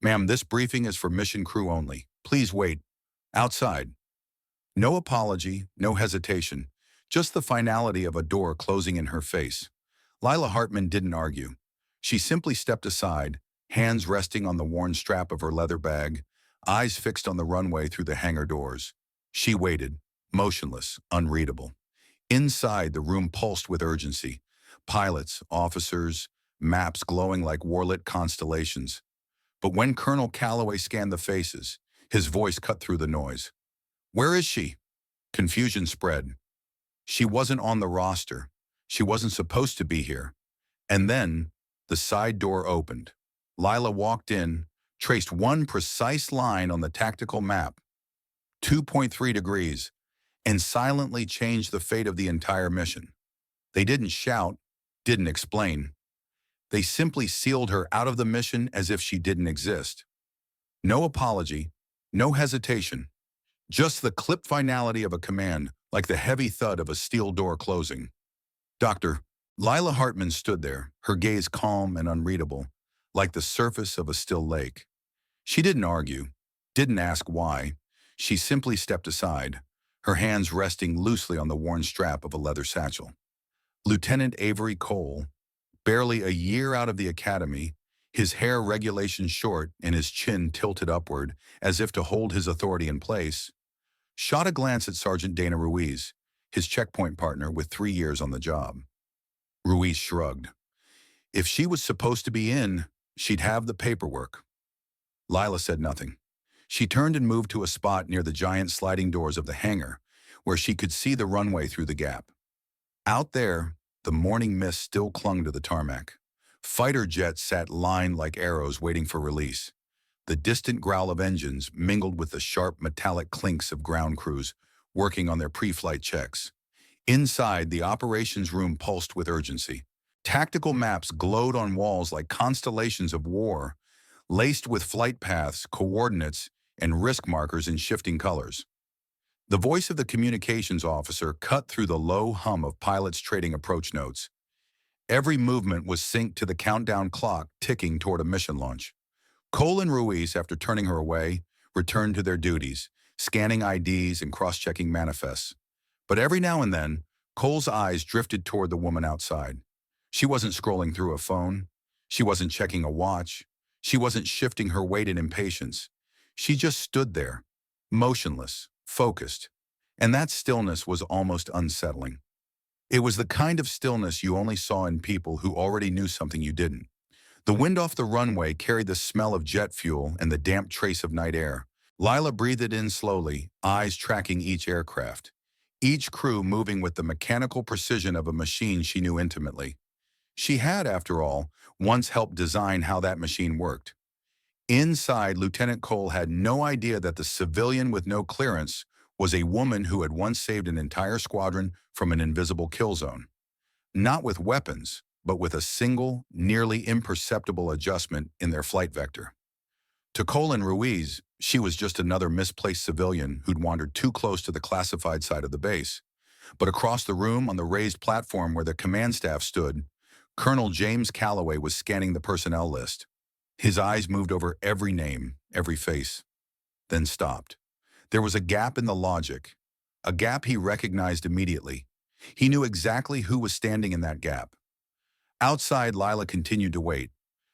Ma'am, this briefing is for mission crew only. Please wait. Outside. No apology, no hesitation. Just the finality of a door closing in her face. Lila Hartman didn't argue. She simply stepped aside, hands resting on the worn strap of her leather bag, eyes fixed on the runway through the hangar doors. She waited, motionless, unreadable. Inside, the room pulsed with urgency. Pilots, officers, maps glowing like warlit constellations. But when Colonel Calloway scanned the faces, his voice cut through the noise. "Where is she?" Confusion spread. She wasn't on the roster. She wasn't supposed to be here. And then, the side door opened. Lila walked in, traced one precise line on the tactical map, 2.3 degrees, and silently changed the fate of the entire mission. They didn't shout, didn't explain. They simply sealed her out of the mission as if she didn't exist. No apology, no hesitation, just the clipped finality of a command, like the heavy thud of a steel door closing. Doctor, Lila Hartman stood there, her gaze calm and unreadable, like the surface of a still lake. She didn't argue, didn't ask why. She simply stepped aside, her hands resting loosely on the worn strap of a leather satchel. Lieutenant Avery Cole, barely a year out of the academy, his hair regulation short and his chin tilted upward as if to hold his authority in place, shot a glance at Sergeant Dana Ruiz, his checkpoint partner with 3 years on the job. Ruiz shrugged. If she was supposed to be in, she'd have the paperwork. Lila said nothing. She turned and moved to a spot near the giant sliding doors of the hangar, where she could see the runway through the gap. Out there, the morning mist still clung to the tarmac. Fighter jets sat lined like arrows waiting for release. The distant growl of engines mingled with the sharp metallic clinks of ground crews working on their pre-flight checks. Inside, the operations room pulsed with urgency. Tactical maps glowed on walls like constellations of war, laced with flight paths, coordinates, and risk markers in shifting colors. The voice of the communications officer cut through the low hum of pilots trading approach notes. Every movement was synced to the countdown clock ticking toward a mission launch. Cole and Ruiz, after turning her away, returned to their duties, scanning IDs and cross-checking manifests. But every now and then, Cole's eyes drifted toward the woman outside. She wasn't scrolling through a phone. She wasn't checking a watch. She wasn't shifting her weight in impatience. She just stood there, motionless, focused. And that stillness was almost unsettling. It was the kind of stillness you only saw in people who already knew something you didn't. The wind off the runway carried the smell of jet fuel and the damp trace of night air. Lila breathed it in slowly, eyes tracking each aircraft. Each crew moving with the mechanical precision of a machine she knew intimately. She had, after all, once helped design how that machine worked. Inside, Lieutenant Cole had no idea that the civilian with no clearance was a woman who had once saved an entire squadron from an invisible kill zone. Not with weapons, but with a single, nearly imperceptible adjustment in their flight vector. To Cole and Ruiz, she was just another misplaced civilian who'd wandered too close to the classified side of the base. But across the room, on the raised platform where the command staff stood, Colonel James Calloway was scanning the personnel list. His eyes moved over every name, every face, then stopped. There was a gap in the logic, a gap he recognized immediately. He knew exactly who was standing in that gap. Outside, Lila continued to wait.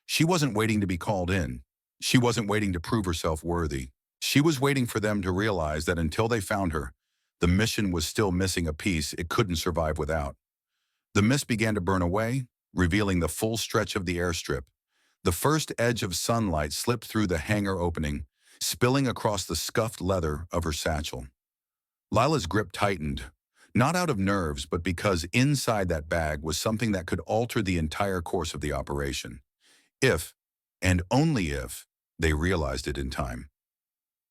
She wasn't waiting to be called in. She wasn't waiting to prove herself worthy. She was waiting for them to realize that until they found her, the mission was still missing a piece it couldn't survive without. The mist began to burn away, revealing the full stretch of the airstrip. The first edge of sunlight slipped through the hangar opening, spilling across the scuffed leather of her satchel. Lila's grip tightened, not out of nerves, but because inside that bag was something that could alter the entire course of the operation. If, and only if, they realized it in time.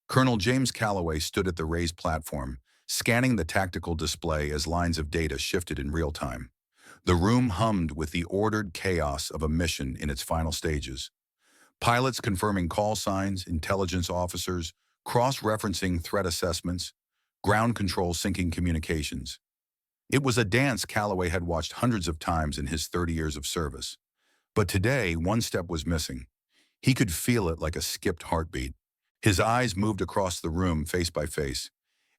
Colonel James Calloway stood at the raised platform, scanning the tactical display as lines of data shifted in real time. The room hummed with the ordered chaos of a mission in its final stages. Pilots confirming call signs, intelligence officers, cross-referencing threat assessments, ground control syncing communications. It was a dance Calloway had watched hundreds of times in his 30 years of service. But today, one step was missing. He could feel it like a skipped heartbeat. His eyes moved across the room face by face.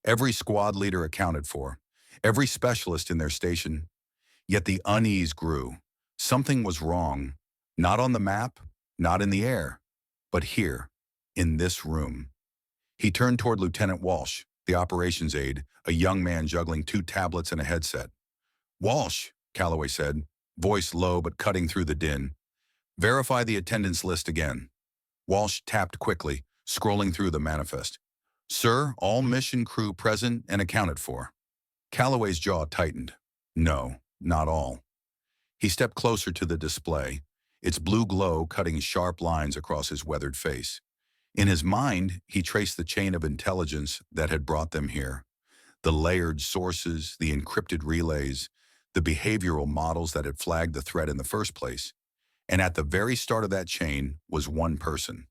Every squad leader accounted for, every specialist in their station. Yet the unease grew. Something was wrong. Not on the map, not in the air, but here, in this room. He turned toward Lieutenant Walsh, the operations aide, a young man juggling two tablets and a headset. "Walsh," Calloway said, voice low but cutting through the din. "Verify the attendance list again." Walsh tapped quickly, scrolling through the manifest. "Sir, all mission crew present and accounted for." Calloway's jaw tightened. No, not all. He stepped closer to the display, its blue glow cutting sharp lines across his weathered face. In his mind, he traced the chain of intelligence that had brought them here. The layered sources, the encrypted relays, the behavioral models that had flagged the threat in the first place. And at the very start of that chain was one person.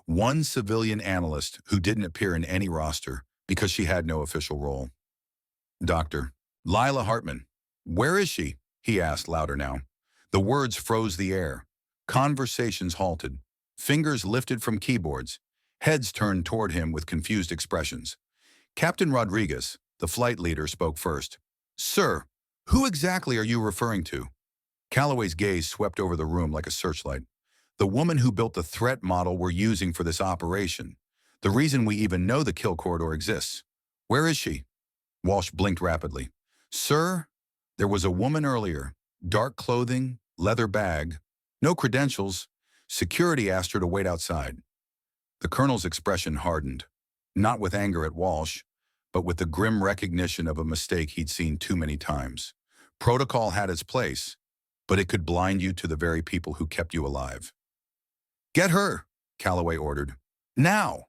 One civilian analyst who didn't appear in any roster because she had no official role. "Dr. Lila Hartman. Where is she?" he asked louder now. The words froze the air. Conversations halted. Fingers lifted from keyboards. Heads turned toward him with confused expressions. Captain Rodriguez, the flight leader, spoke first. "Sir, who exactly are you referring to?" Calloway's gaze swept over the room like a searchlight. "The woman who built the threat model we're using for this operation. The reason we even know the kill corridor exists. Where is she?" Walsh blinked rapidly. "Sir, there was a woman earlier. Dark clothing, leather bag. No credentials. Security asked her to wait outside." The colonel's expression hardened. Not with anger at Walsh, but with the grim recognition of a mistake he'd seen too many times. Protocol had its place, but it could blind you to the very people who kept you alive. "Get her," Calloway ordered. "Now!"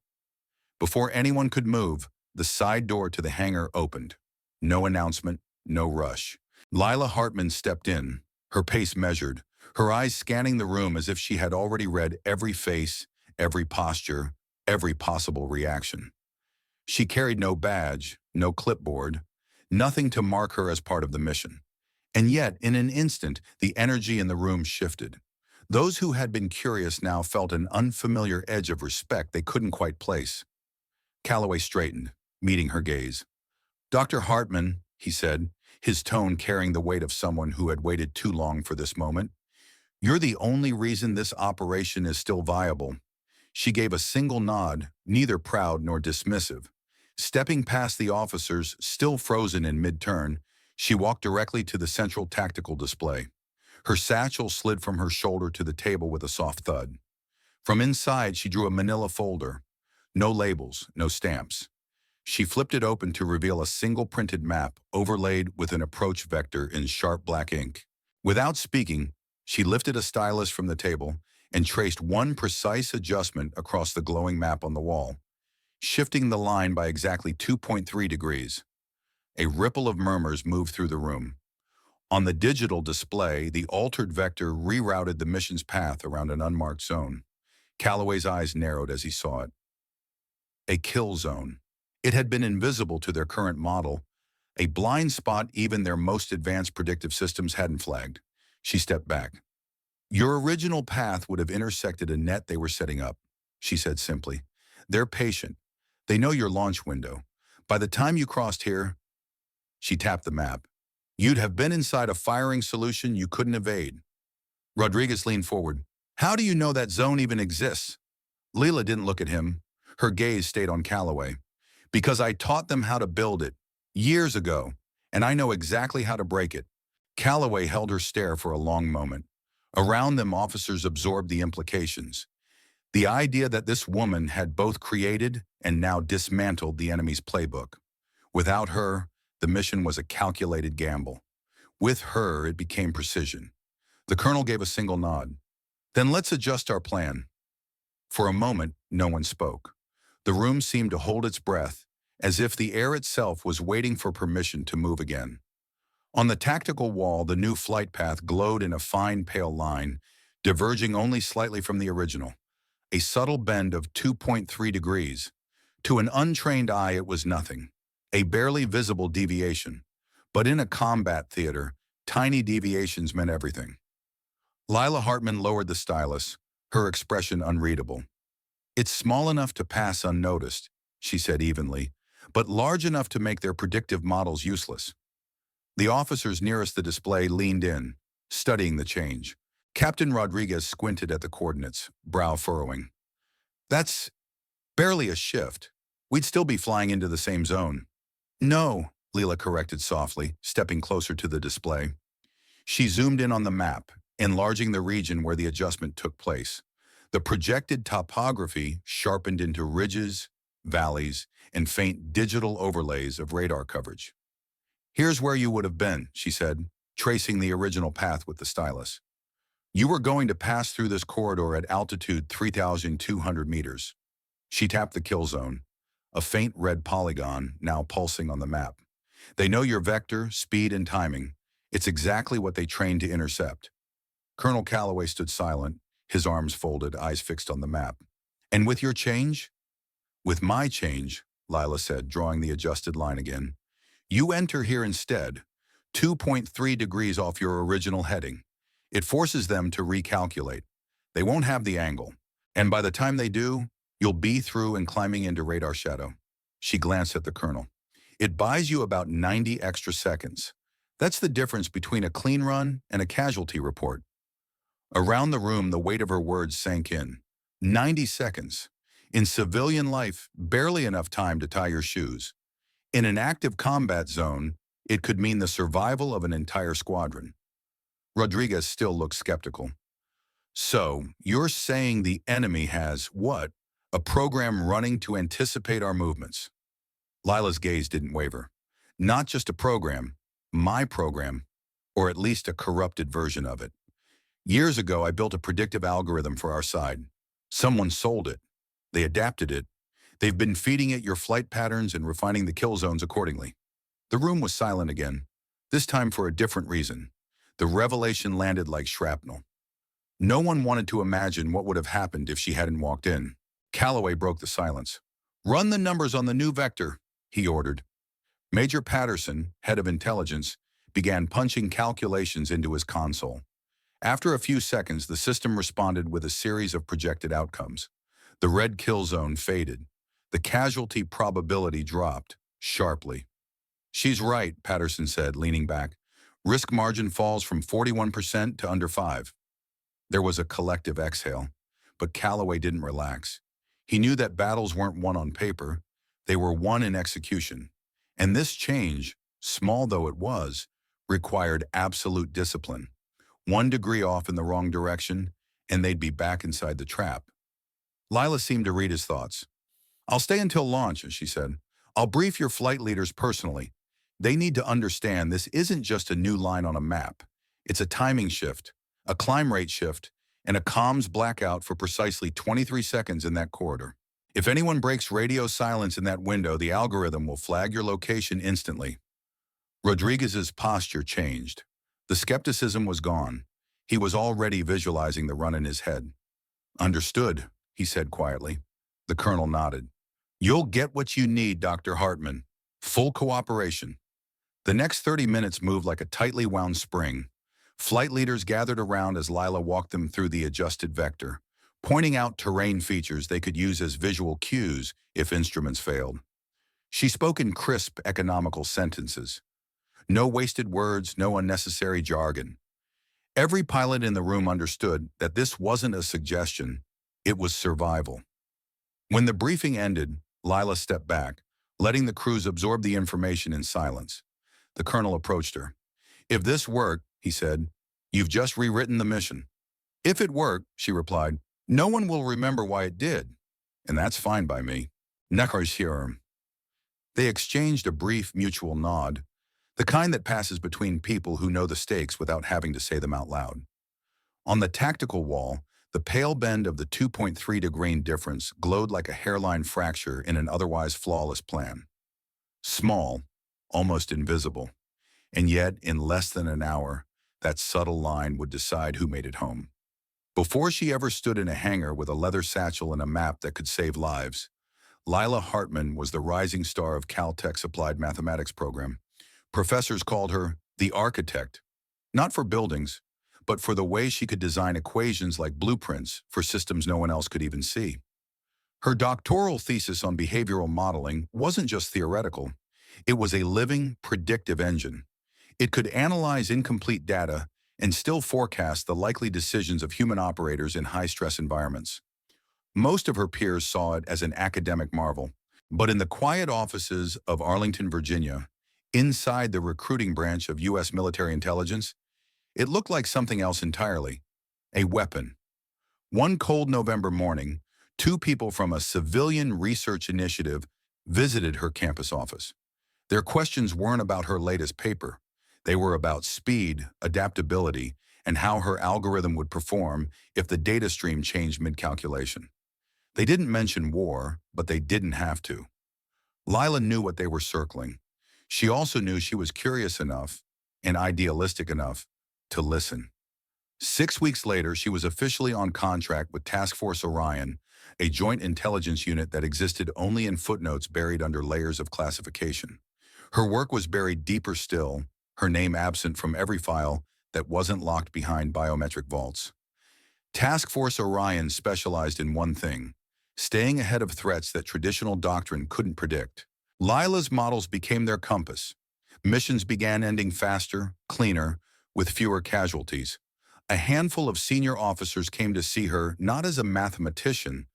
Before anyone could move, the side door to the hangar opened. No announcement, no rush. Lila Hartman stepped in, her pace measured, her eyes scanning the room as if she had already read every face, every posture, every possible reaction. She carried no badge, no clipboard, nothing to mark her as part of the mission. And yet, in an instant, the energy in the room shifted. Those who had been curious now felt an unfamiliar edge of respect they couldn't quite place. Calloway straightened, meeting her gaze. "Dr. Hartman," he said, his tone carrying the weight of someone who had waited too long for this moment, "you're the only reason this operation is still viable." She gave a single nod, neither proud nor dismissive. Stepping past the officers, still frozen in mid-turn, she walked directly to the central tactical display. Her satchel slid from her shoulder to the table with a soft thud. From inside, she drew a manila folder. No labels, no stamps. She flipped it open to reveal a single printed map overlaid with an approach vector in sharp black ink. Without speaking, she lifted a stylus from the table and traced one precise adjustment across the glowing map on the wall, shifting the line by exactly 2.3 degrees. A ripple of murmurs moved through the room. On the digital display, the altered vector rerouted the mission's path around an unmarked zone. Calloway's eyes narrowed as he saw it. A kill zone. It had been invisible to their current model, a blind spot even their most advanced predictive systems hadn't flagged. She stepped back. "Your original path would have intersected a net they were setting up," she said simply. "They're patient. They know your launch window. By the time you crossed here," she tapped the map, "you'd have been inside a firing solution you couldn't evade." Rodriguez leaned forward. "How do you know that zone even exists?" Lila didn't look at him. Her gaze stayed on Calloway. "Because I taught them how to build it, years ago, and I know exactly how to break it." Calloway held her stare for a long moment. Around them, officers absorbed the implications. The idea that this woman had both created and now dismantled the enemy's playbook. Without her, the mission was a calculated gamble. With her, it became precision. The colonel gave a single nod. "Then let's adjust our plan." For a moment, no one spoke. The room seemed to hold its breath, as if the air itself was waiting for permission to move again. On the tactical wall, the new flight path glowed in a fine pale line, diverging only slightly from the original. A subtle bend of 2.3 degrees. To an untrained eye, it was nothing. A barely visible deviation. But in a combat theater, tiny deviations meant everything. Lila Hartman lowered the stylus, her expression unreadable. "It's small enough to pass unnoticed," she said evenly, "but large enough to make their predictive models useless." The officers nearest the display leaned in, studying the change. Captain Rodriguez squinted at the coordinates, brow furrowing. "That's barely a shift. We'd still be flying into the same zone." "No," Lila corrected softly, stepping closer to the display. She zoomed in on the map, enlarging the region where the adjustment took place. The projected topography sharpened into ridges, valleys, and faint digital overlays of radar coverage. "Here's where you would have been," she said, tracing the original path with the stylus. "You were going to pass through this corridor at altitude 3,200 meters. She tapped the kill zone, a faint red polygon now pulsing on the map. "They know your vector, speed, and timing. It's exactly what they trained to intercept." Colonel Calloway stood silent, his arms folded, eyes fixed on the map. "And with your change?" "With my change," Lila said, drawing the adjusted line again. "You enter here instead, 2.3 degrees off your original heading. It forces them to recalculate. They won't have the angle. And by the time they do, you'll be through and climbing into radar shadow." She glanced at the colonel. "It buys you about 90 extra seconds. That's the difference between a clean run and a casualty report." Around the room, the weight of her words sank in. 90 seconds. In civilian life, barely enough time to tie your shoes. In an active combat zone, it could mean the survival of an entire squadron. Rodriguez still looked skeptical. "So, you're saying the enemy has, what? A program running to anticipate our movements?" Lila's gaze didn't waver. "Not just a program, my program, or at least a corrupted version of it. Years ago, I built a predictive algorithm for our side. Someone sold it. They adapted it. They've been feeding it your flight patterns and refining the kill zones accordingly." The room was silent again, this time for a different reason. The revelation landed like shrapnel. No one wanted to imagine what would have happened if she hadn't walked in. Calloway broke the silence. "Run the numbers on the new vector," he ordered. Major Patterson, head of intelligence, began punching calculations into his console. After a few seconds, the system responded with a series of projected outcomes. The red kill zone faded. The casualty probability dropped, sharply. "She's right," Patterson said, leaning back. "Risk margin falls from 41% to under 5%. There was a collective exhale, but Calloway didn't relax. He knew that battles weren't won on paper, they were won in execution. And this change, small though it was, required absolute discipline. 1 degree off in the wrong direction, and they'd be back inside the trap. Lila seemed to read his thoughts. "I'll stay until launch," she said. "I'll brief your flight leaders personally. They need to understand this isn't just a new line on a map. It's a timing shift, a climb rate shift, and a comms blackout for precisely 23 seconds in that corridor. If anyone breaks radio silence in that window, the algorithm will flag your location instantly." Rodriguez's posture changed. The skepticism was gone. He was already visualizing the run in his head. "Understood," he said quietly. The colonel nodded. "You'll get what you need, Dr. Hartman. Full cooperation." The next 30 minutes moved like a tightly wound spring. Flight leaders gathered around as Lila walked them through the adjusted vector, pointing out terrain features they could use as visual cues if instruments failed. She spoke in crisp, economical sentences. No wasted words, no unnecessary jargon. Every pilot in the room understood that this wasn't a suggestion, it was survival. When the briefing ended, Lila stepped back, letting the crews absorb the information in silence. The colonel approached her. "If this worked," he said, "you've just rewritten the mission." "If it worked," she replied, "no one will remember why it did. And that's fine by me." Nekarshirm. They exchanged a brief mutual nod, the kind that passes between people who know the stakes without having to say them out loud. On the tactical wall, the pale bend of the 2.3 degree difference glowed like a hairline fracture in an otherwise flawless plan. Small, almost invisible, and yet in less than an hour, that subtle line would decide who made it home. Before she ever stood in a hangar with a leather satchel and a map that could save lives, Lila Hartman was the rising star of Caltech's applied mathematics program. Professors called her the architect, not for buildings, but for the way she could design equations like blueprints for systems no one else could even see. Her doctoral thesis on behavioral modeling wasn't just theoretical. It was a living, predictive engine. It could analyze incomplete data and still forecast the likely decisions of human operators in high-stress environments. Most of her peers saw it as an academic marvel, but in the quiet offices of Arlington, Virginia, inside the recruiting branch of U.S. military intelligence, it looked like something else entirely, a weapon. One cold November morning, two people from a civilian research initiative visited her campus office. Their questions weren't about her latest paper. They were about speed, adaptability, and how her algorithm would perform if the data stream changed mid-calculation. They didn't mention war, but they didn't have to. Lila knew what they were circling. She also knew she was curious enough and idealistic enough to listen. 6 weeks later, she was officially on contract with Task Force Orion, a joint intelligence unit that existed only in footnotes buried under layers of classification. Her work was buried deeper still, her name absent from every file that wasn't locked behind biometric vaults. Task Force Orion specialized in one thing: staying ahead of threats that traditional doctrine couldn't predict. Lila's models became their compass. Missions began ending faster, cleaner, with fewer casualties. A handful of senior officers came to see her not as a mathematician,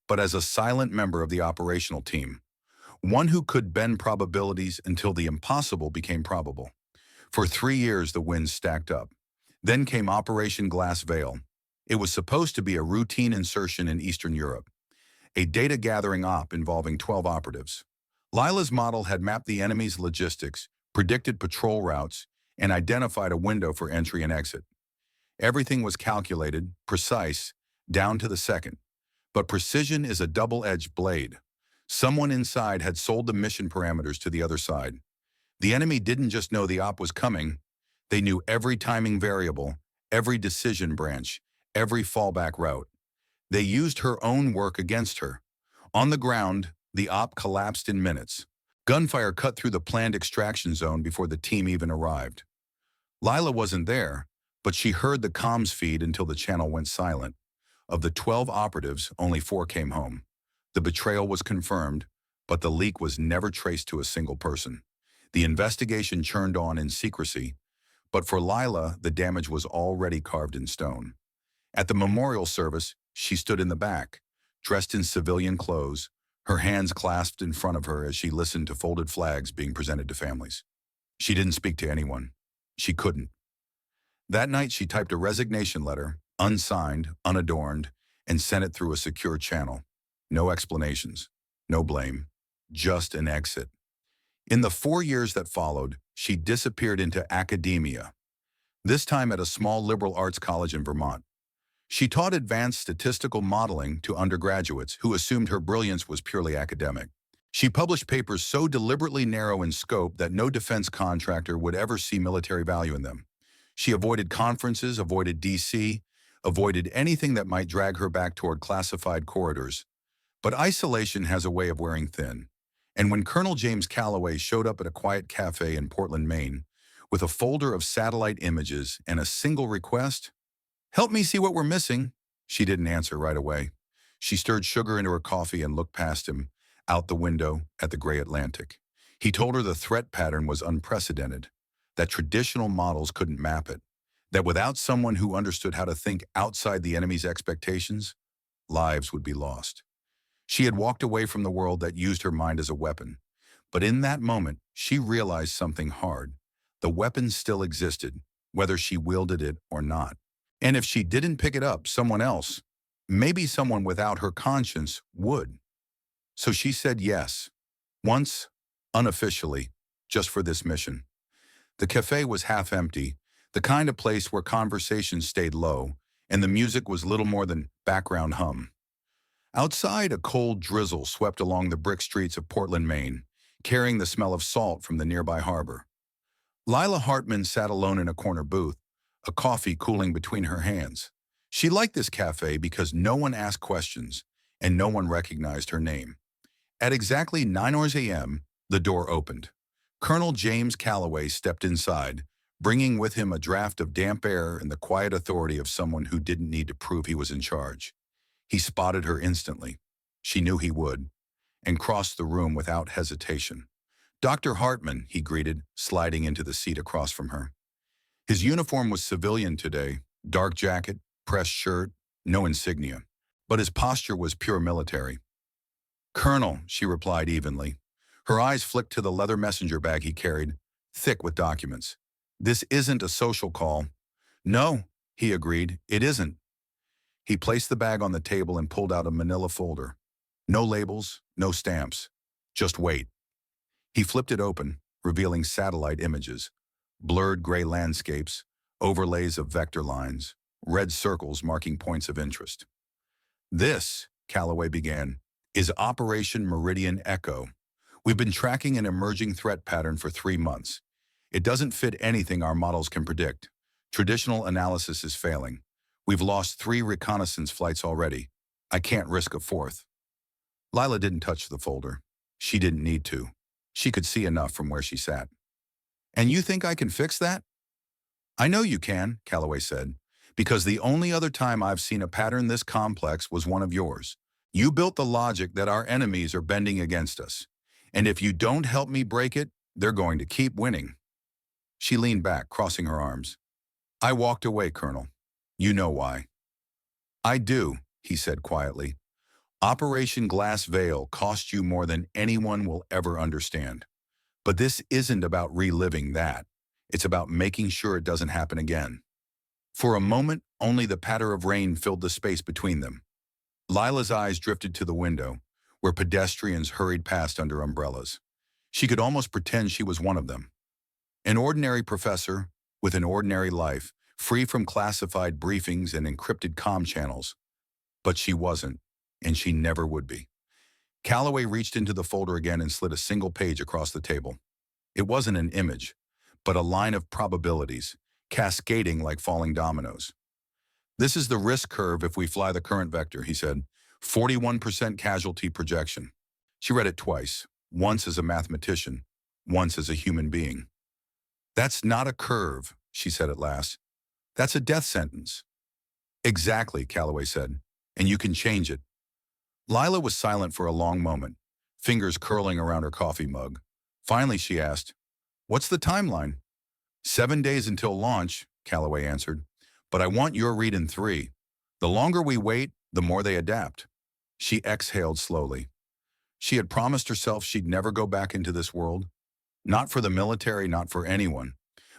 but as a silent member of the operational team, one who could bend probabilities until the impossible became probable. For 3 years, the wins stacked up. Then came Operation Glass Veil. It was supposed to be a routine insertion in Eastern Europe, a data-gathering op involving 12 operatives. Lila's model had mapped the enemy's logistics, predicted patrol routes, and identified a window for entry and exit. Everything was calculated, precise, down to the second. But precision is a double-edged blade. Someone inside had sold the mission parameters to the other side. The enemy didn't just know the op was coming, they knew every timing variable, every decision branch, every fallback route. They used her own work against her. On the ground, the op collapsed in minutes. Gunfire cut through the planned extraction zone before the team even arrived. Lila wasn't there, but she heard the comms feed until the channel went silent. Of the 12 operatives, only 4 came home. The betrayal was confirmed, but the leak was never traced to a single person. The investigation churned on in secrecy, but for Lila, the damage was already carved in stone. At the memorial service, she stood in the back, dressed in civilian clothes, her hands clasped in front of her as she listened to folded flags being presented to families. She didn't speak to anyone. She couldn't. That night, she typed a resignation letter, unsigned, unadorned, and sent it through a secure channel. No explanations, no blame, just an exit. In the 4 years that followed, she disappeared into academia, this time at a small liberal arts college in Vermont. She taught advanced statistical modeling to undergraduates who assumed her brilliance was purely academic. She published papers so deliberately narrow in scope that no defense contractor would ever see military value in them. She avoided conferences, avoided DC, avoided anything that might drag her back toward classified corridors. But isolation has a way of wearing thin. And when Colonel James Calloway showed up at a quiet cafe in Portland, Maine, with a folder of satellite images and a single request, "Help me see what we're missing," she didn't answer right away. She stirred sugar into her coffee and looked past him, out the window at the gray Atlantic. He told her the threat pattern was unprecedented, that traditional models couldn't map it, that without someone who understood how to think outside the enemy's expectations, lives would be lost. She had walked away from the world that used her mind as a weapon. But in that moment, she realized something hard. The weapon still existed, whether she wielded it or not. And if she didn't pick it up, someone else, maybe someone without her conscience, would. So she said yes. Once, unofficially, just for this mission. The cafe was half empty, the kind of place where conversations stayed low, and the music was little more than background hum. Outside, a cold drizzle swept along the brick streets of Portland, Maine, carrying the smell of salt from the nearby harbor. Lila Hartman sat alone in a corner booth, a coffee cooling between her hands. She liked this cafe because no one asked questions, and no one recognized her name. At exactly 9 a.m., the door opened. Colonel James Calloway stepped inside, bringing with him a draft of damp air and the quiet authority of someone who didn't need to prove he was in charge. He spotted her instantly. She knew he would, and crossed the room without hesitation. "Dr. Hartman," he greeted, sliding into the seat across from her. His uniform was civilian today, dark jacket, pressed shirt, no insignia. But his posture was pure military. "Colonel," she replied evenly. Her eyes flicked to the leather messenger bag he carried, thick with documents. "This isn't a social call." "No," he agreed, "it isn't." He placed the bag on the table and pulled out a manila folder. No labels, no stamps. Just wait. He flipped it open, revealing satellite images, blurred gray landscapes, overlays of vector lines, red circles marking points of interest. "This," Calloway began, "is Operation Meridian Echo. We've been tracking an emerging threat pattern for 3 months. It doesn't fit anything our models can predict. Traditional analysis is failing. We've lost 3 reconnaissance flights already. I can't risk a 4th. Lila didn't touch the folder. She didn't need to. She could see enough from where she sat. "And you think I can fix that?" "I know you can," Calloway said, "because the only other time I've seen a pattern this complex was one of yours. You built the logic that our enemies are bending against us. And if you don't help me break it, they're going to keep winning." She leaned back, crossing her arms. "I walked away, Colonel. You know why." "I do," he said quietly. "Operation Glass Veil cost you more than anyone will ever understand. But this isn't about reliving that. It's about making sure it doesn't happen again." For a moment, only the patter of rain filled the space between them. Lila's eyes drifted to the window, where pedestrians hurried past under umbrellas. She could almost pretend she was one of them. An ordinary professor, with an ordinary life, free from classified briefings and encrypted comm channels. But she wasn't, and she never would be. Calloway reached into the folder again and slid a single page across the table. It wasn't an image, but a line of probabilities, cascading like falling dominoes. "This is the risk curve if we fly the current vector," he said. 41% casualty projection. She read it twice, once as a mathematician, once as a human being. "That's not a curve," she said at last. "That's a death sentence." "Exactly," Calloway said, "and you can change it." Lila was silent for a long moment, fingers curling around her coffee mug. Finally she asked, "What's the timeline?" 7 days until launch," Calloway answered. "But I want your read in 3. The longer we wait, the more they adapt." She exhaled slowly. She had promised herself she'd never go back into this world. Not for the military, not for anyone.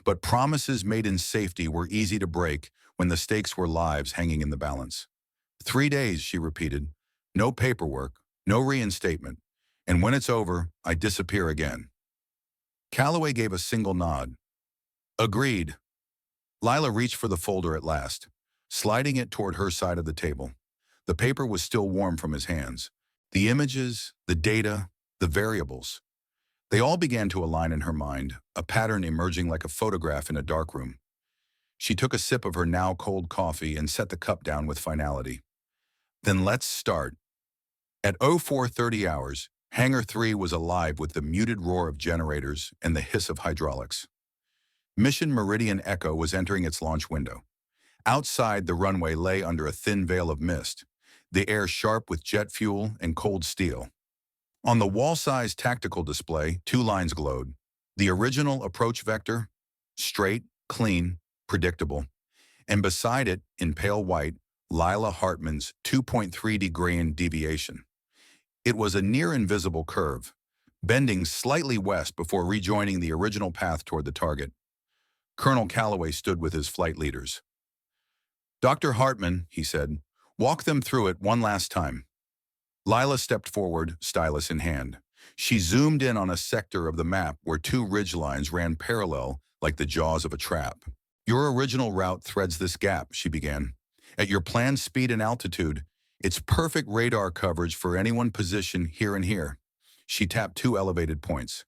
But promises made in safety were easy to break when the stakes were lives hanging in the balance. 3 days, she repeated. No paperwork, no reinstatement. And when it's over, I disappear again. Calloway gave a single nod. "Agreed." Lila reached for the folder at last, sliding it toward her side of the table. The paper was still warm from his hands. The images, the data, the variables. They all began to align in her mind, a pattern emerging like a photograph in a darkroom. She took a sip of her now cold coffee and set the cup down with finality. "Then let's start." At 0430 hours, Hangar 3 was alive with the muted roar of generators and the hiss of hydraulics. Mission Meridian Echo was entering its launch window. Outside, the runway lay under a thin veil of mist, the air sharp with jet fuel and cold steel. On the wall-sized tactical display, 2 lines glowed. The original approach vector, straight, clean, predictable. And beside it, in pale white, Lila Hartman's 2.3-degree deviation. It was a near-invisible curve, bending slightly west before rejoining the original path toward the target. Colonel Calloway stood with his flight leaders. "Dr. Hartman," he said, "walk them through it one last time." Lila stepped forward, stylus in hand. She zoomed in on a sector of the map where 2 ridgelines ran parallel like the jaws of a trap. "Your original route threads this gap," she began. "At your planned speed and altitude, it's perfect radar coverage for anyone positioned here and here." She tapped 2 elevated points.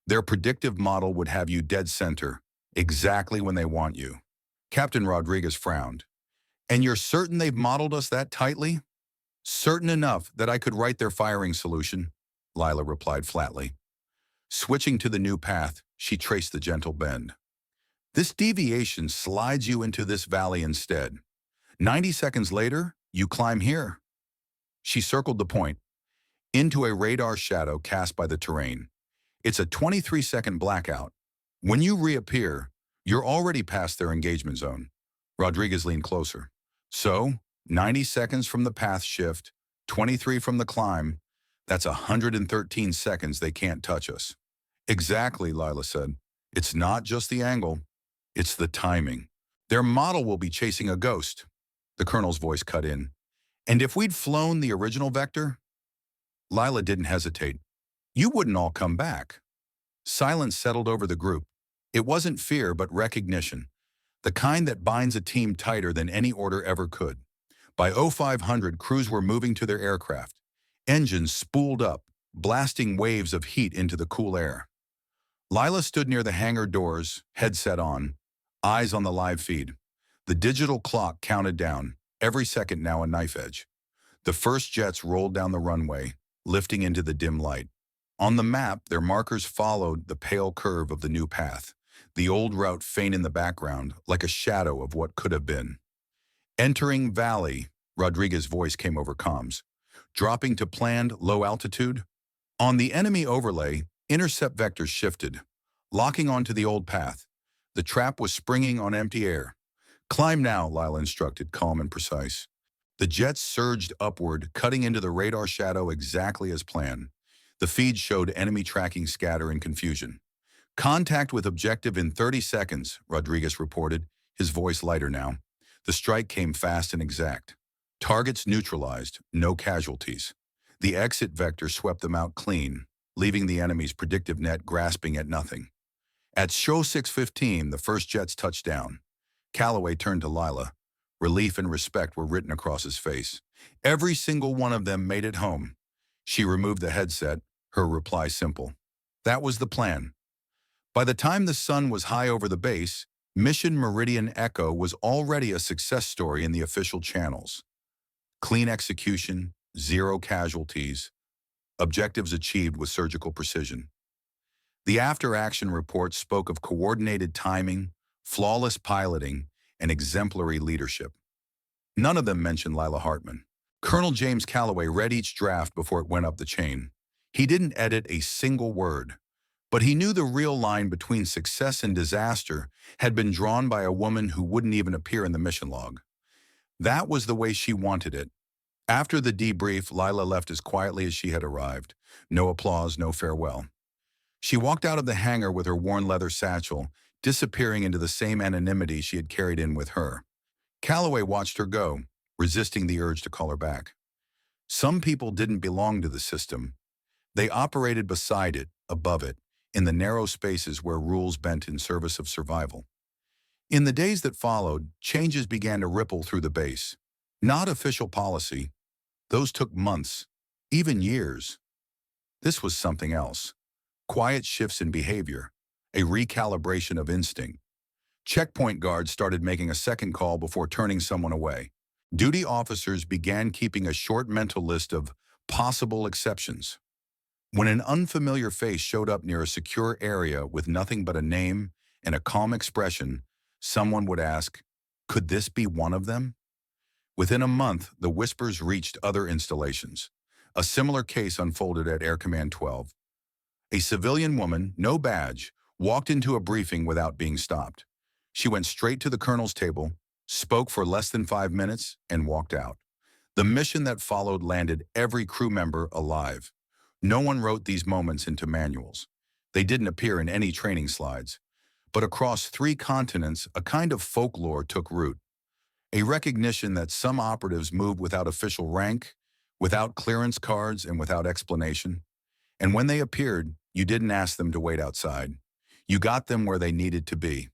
"Their predictive model would have you dead center, exactly when they want you." Captain Rodriguez frowned. "And you're certain they've modeled us that tightly?" "Certain enough that I could write their firing solution," Lila replied flatly. Switching to the new path, she traced the gentle bend. This deviation slides you into this valley instead. 90 seconds later, you climb here. She circled the point, into a radar shadow cast by the terrain. It's a 23-second blackout. When you reappear, you're already past their engagement zone. Rodriguez leaned closer. So, 90 seconds from the path shift, 23 from the climb, that's 113 seconds they can't touch us. Exactly, Lila said. It's not just the angle, it's the timing. Their model will be chasing a ghost. The colonel's voice cut in. And if we'd flown the original vector? Lila didn't hesitate. You wouldn't all come back. Silence settled over the group. It wasn't fear, but recognition. The kind that binds a team tighter than any order ever could. By 0500, crews were moving to their aircraft. Engines spooled up, blasting waves of heat into the cool air. Lila stood near the hangar doors, headset on, eyes on the live feed. The digital clock counted down, every second now a knife edge. The first jets rolled down the runway, lifting into the dim light. On the map, their markers followed the pale curve of the new path, the old route faint in the background, like a shadow of what could have been. Entering Valley, Rodriguez's voice came over comms. Dropping to planned low altitude. On the enemy overlay, intercept vectors shifted, locking onto the old path. The trap was springing on empty air. Climb now, Lila instructed, calm and precise. The jets surged upward, cutting into the radar shadow exactly as planned. The feed showed enemy tracking scatter in confusion. Contact with objective in 30 seconds, Rodriguez reported, his voice lighter now. The strike came fast and exact. Targets neutralized, no casualties. The exit vector swept them out clean, leaving the enemy's predictive net grasping at nothing. At show 6:15, the first jets touched down. Calloway turned to Lila. Relief and respect were written across his face. Every single one of them made it home. She removed the headset, her reply simple. That was the plan. By the time the sun was high over the base, Mission Meridian Echo was already a success story in the official channels. Clean execution, zero casualties, objectives achieved with surgical precision. The after-action report spoke of coordinated timing, flawless piloting, and exemplary leadership. None of them mentioned Lila Hartman. Colonel James Calloway read each draft before it went up the chain. He didn't edit a single word, but he knew the real line between success and disaster had been drawn by a woman who wouldn't even appear in the mission log. That was the way she wanted it. After the debrief, Lila left as quietly as she had arrived. No applause, no farewell. She walked out of the hangar with her worn leather satchel, disappearing into the same anonymity she had carried in with her. Calloway watched her go, resisting the urge to call her back. Some people didn't belong to the system. They operated beside it, above it, in the narrow spaces where rules bent in service of survival. In the days that followed, changes began to ripple through the base. Not official policy. Those took months, even years. This was something else. Quiet shifts in behavior, a recalibration of instinct. Checkpoint guards started making a second call before turning someone away. Duty officers began keeping a short mental list of possible exceptions. When an unfamiliar face showed up near a secure area with nothing but a name and a calm expression, someone would ask, could this be one of them? Within a month, the whispers reached other installations. A similar case unfolded at Air Command 12. A civilian woman, no badge, walked into a briefing without being stopped. She went straight to the colonel's table, spoke for less than 5 minutes, and walked out. The mission that followed landed every crew member alive. No one wrote these moments into manuals. They didn't appear in any training slides. But across 3 continents, a kind of folklore took root. A recognition that some operatives moved without official rank, without clearance cards, and without explanation. And when they appeared, you didn't ask them to wait outside. You got them where they needed to be.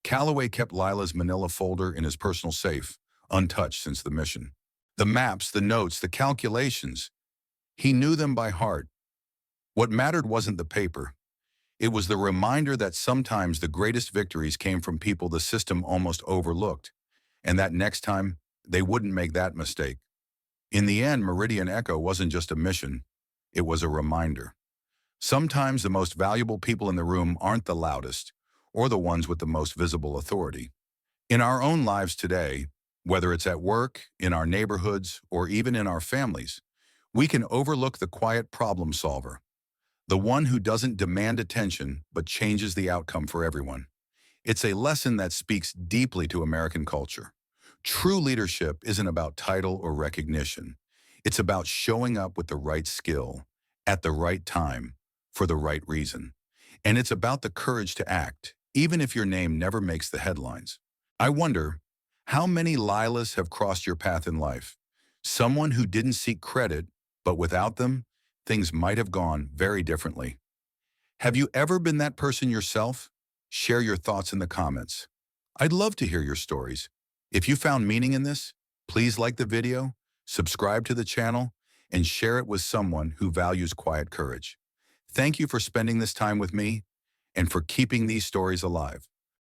Calloway kept Lila's manila folder in his personal safe, untouched since the mission. The maps, the notes, the calculations. He knew them by heart. What mattered wasn't the paper. It was the reminder that sometimes the greatest victories came from people the system almost overlooked, and that next time, they wouldn't make that mistake. In the end, Meridian Echo wasn't just a mission. It was a reminder. Sometimes the most valuable people in the room aren't the loudest, or the ones with the most visible authority. In our own lives today, whether it's at work, in our neighborhoods, or even in our families, we can overlook the quiet problem solver, the one who doesn't demand attention but changes the outcome for everyone. It's a lesson that speaks deeply to American culture. True leadership isn't about title or recognition. It's about showing up with the right skill, at the right time, for the right reason. And it's about the courage to act, even if your name never makes the headlines. I wonder, how many Lilas have crossed your path in life? Someone who didn't seek credit, but without them, things might have gone very differently. Have you ever been that person yourself? Share your thoughts in the comments. I'd love to hear your stories. If you found meaning in this, please like the video, subscribe to the channel, and share it with someone who values quiet courage. Thank you for spending this time with me and for keeping these stories alive.